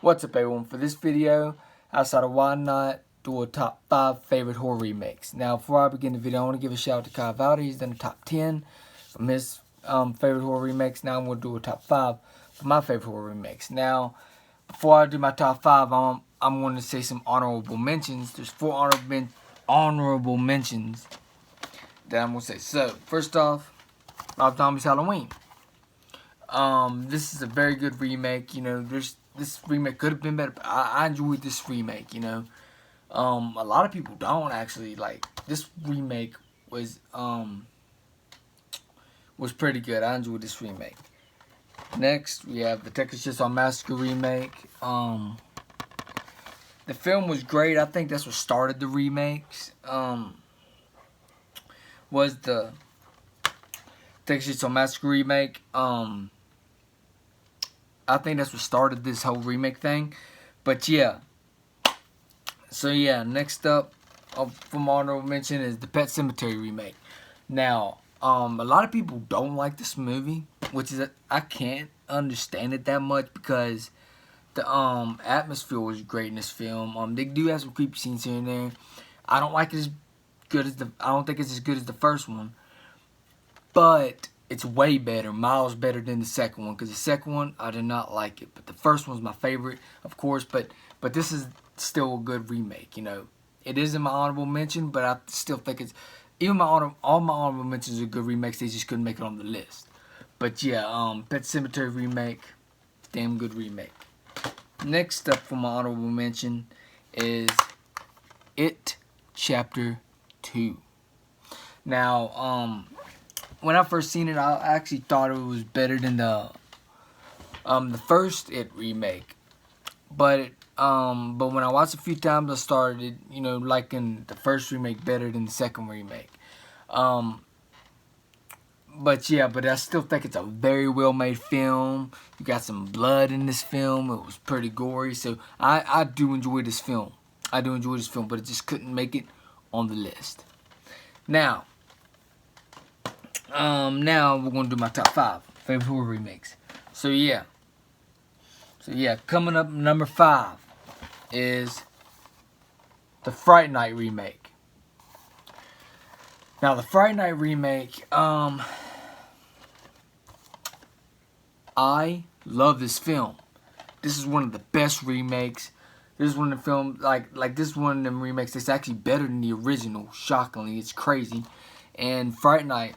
What's up, everyone? For this video, I decided why not do a top 5 favorite horror remakes. Now, before I begin the video, I want to give a shout out to Kyle Valder. He's done a top 10 from his favorite horror remakes. Now I'm going to do a top 5 for my favorite horror remakes. Now, before I do my top 5, I'm going to say some honorable mentions. There's 4 honorable mentions that I'm going to say. So, first off, Rob Zombie's Halloween. This is a very good remake. You know, this remake could have been better, but I enjoyed this remake. You know, a lot of people don't actually like this remake. Was pretty good. I enjoyed this remake. Next, we have the Texas Chainsaw Massacre remake. The film was great. I think that's what started the remakes. Was the Texas Chainsaw Massacre remake. I think that's what started this whole remake thing. But yeah. So yeah, next up from honorable mention is the Pet Sematary remake. Now, a lot of people don't like this movie, which is I can't understand it that much because the atmosphere was great in this film. They do have some creepy scenes here and there. I don't like it as good as I don't think it's as good as the first one, but it's way better, miles better than the second one. Because the second one, I did not like it, but the first one's my favorite, of course. But this is still a good remake. You know, it isn't my honorable mention, but I still think it's all my honorable mentions are good remakes. They just couldn't make it on the list. But yeah, Pet Sematary remake, damn good remake. Next up for my honorable mention is It Chapter 2. Now, when I first seen it, I actually thought it was better than the first It remake. But when I watched it a few times, I started, you know, liking the first remake better than the second remake. But yeah, but I still think it's a very well made film. You got some blood in this film. It was pretty gory, so I do enjoy this film. I do enjoy this film, but it just couldn't make it on the list. Now we're gonna do my top 5 favorite horror remakes. So yeah, coming up number 5 is the Fright Night remake. Now the Fright Night remake, I love this film. This is one of the best remakes. This is one of the films like this one of them remakes that's actually better than the original. Shockingly, it's crazy. And Fright Night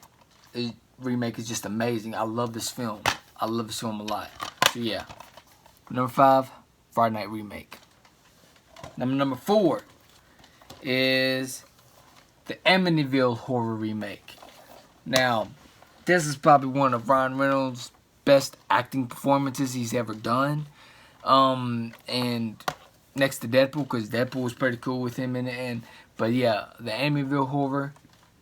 remake is just amazing. I love this film. I love this film a lot. So yeah, number 5, Fright Night remake. Number 4 is the Amityville horror remake. Now, this is probably one of Ryan Reynolds' best acting performances he's ever done. And next to Deadpool, because Deadpool was pretty cool with him in the end. But yeah, the Amityville horror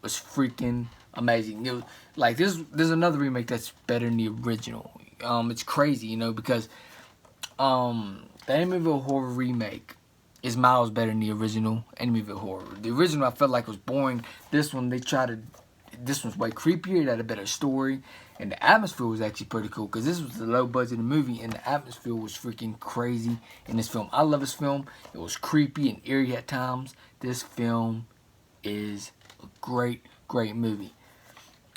was freaking amazing. It was, like there's another remake that's better than the original. It's crazy, you know, because the Amityville horror remake is miles better than the original Amityville horror. The original I felt like was boring. This one this one's way creepier. It had a better story, and the atmosphere was actually pretty cool because this was a low budget movie, and the atmosphere was freaking crazy in this film. I love this film. It was creepy and eerie at times. This film is a great movie,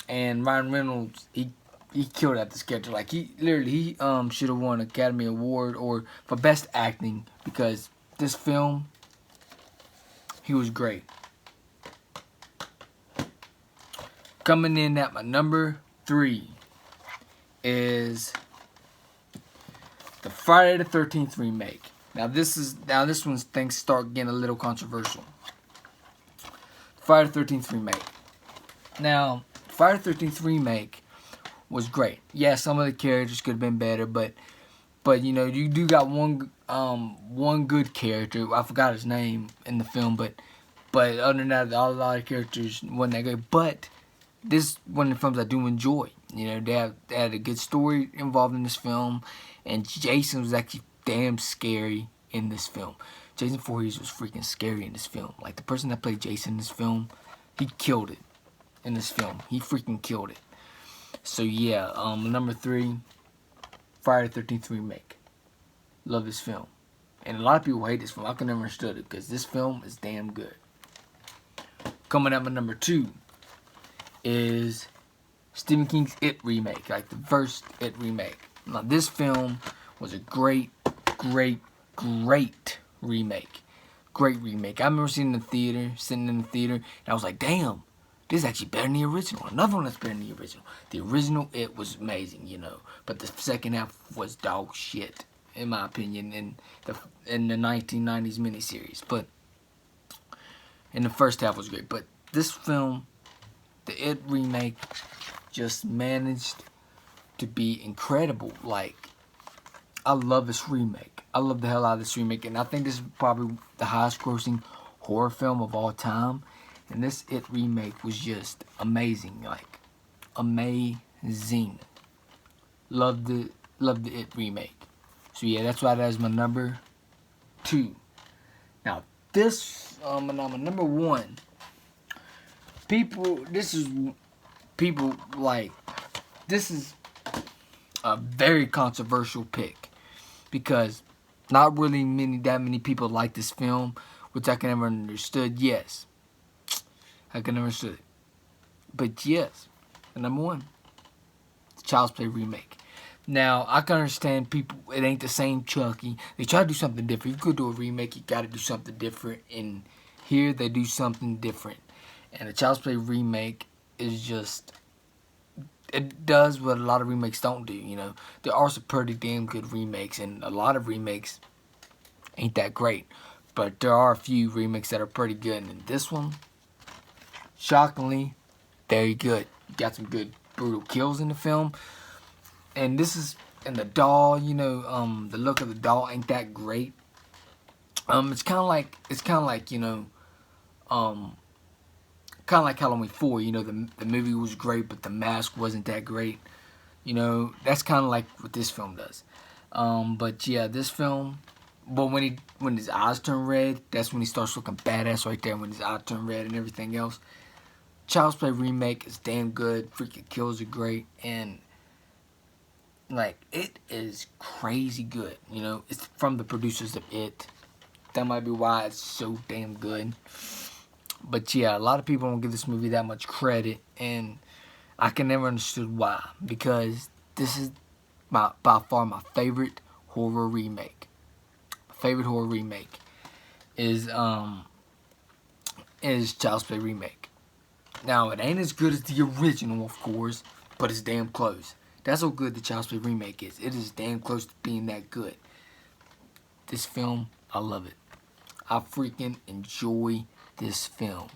and Ryan Reynolds he killed at this character. Like he should have won an Academy Award or for best acting because this film, he was great. Coming in at my number 3 is the Friday the 13th remake. Now this one's things start getting a little controversial. Friday the 13th remake. Now, Friday the 13th remake was great. Yeah, some of the characters could have been better, but you know, you do got one good character. I forgot his name in the film, but other than that, a lot of characters wasn't that good. But this is one of the films I do enjoy. You know, they had a good story involved in this film, and Jason was actually damn scary in this film. Jason Voorhees was freaking scary in this film. Like the person that played Jason in this film, he killed it in this film. He freaking killed it. So yeah, number 3, Friday the 13th remake. Love this film. And a lot of people hate this film. I can never understood it because this film is damn good. Coming at my number 2 is Stephen King's It remake, like the first It remake. Now this film was a great remake. Great remake. I remember sitting in the theater, and I was like, damn, this is actually better than the original. Another one that's better than the original. The original, it was amazing, you know. But the second half was dog shit, in my opinion, in the 1990s miniseries. But and the first half was great. But this film, the It remake, just managed to be incredible. Like, I love this remake. I love the hell out of this remake, and I think this is probably the highest grossing horror film of all time. And this It remake was just amazing, like amazing. Love the It remake. So yeah, that's why that's my number 2. Now this now my number 1. This is a very controversial pick because not really that many people like this film, which I can never understood. Yes, I can never understood it, but yes, the number 1, the Child's Play remake. Now I can understand people. It ain't the same Chucky. They try to do something different. You could do a remake. You got to do something different. And here they do something different. And the Child's Play remake is just, it does what a lot of remakes don't do, you know. There are some pretty damn good remakes, and a lot of remakes ain't that great. But there are a few remakes that are pretty good, and this one, shockingly, very good. You got some good brutal kills in the film. And this is, and the doll, you know, the look of the doll ain't that great. It's kind of like, you know, kind of like Halloween 4, you know, the movie was great, but the mask wasn't that great. You know, that's kind of like what this film does. But yeah, this film, but when his eyes turn red, that's when he starts looking badass right there, when his eyes turn red and everything else. Child's Play remake is damn good. Freaking kills are great, and like, it is crazy good. You know, it's from the producers of It. That might be why it's so damn good. But yeah, a lot of people don't give this movie that much credit, and I can never understood why. Because this is by far my favorite horror remake. My favorite horror remake is Child's Play remake. Now, it ain't as good as the original, of course, but it's damn close. That's how good the Child's Play remake is. It is damn close to being that good. This film, I love it. I freaking enjoy this film.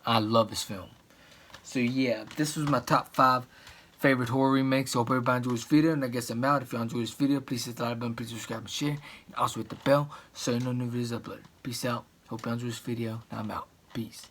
I love this film. So yeah, this was my top 5 favorite horror remakes. So hope everybody enjoyed this video, and I guess I'm out. If y'all enjoyed this video, please hit the like button, please subscribe and share, and also hit the bell so you know new videos uploaded. Peace out. Hope y'all enjoyed this video. Now I'm out. Peace.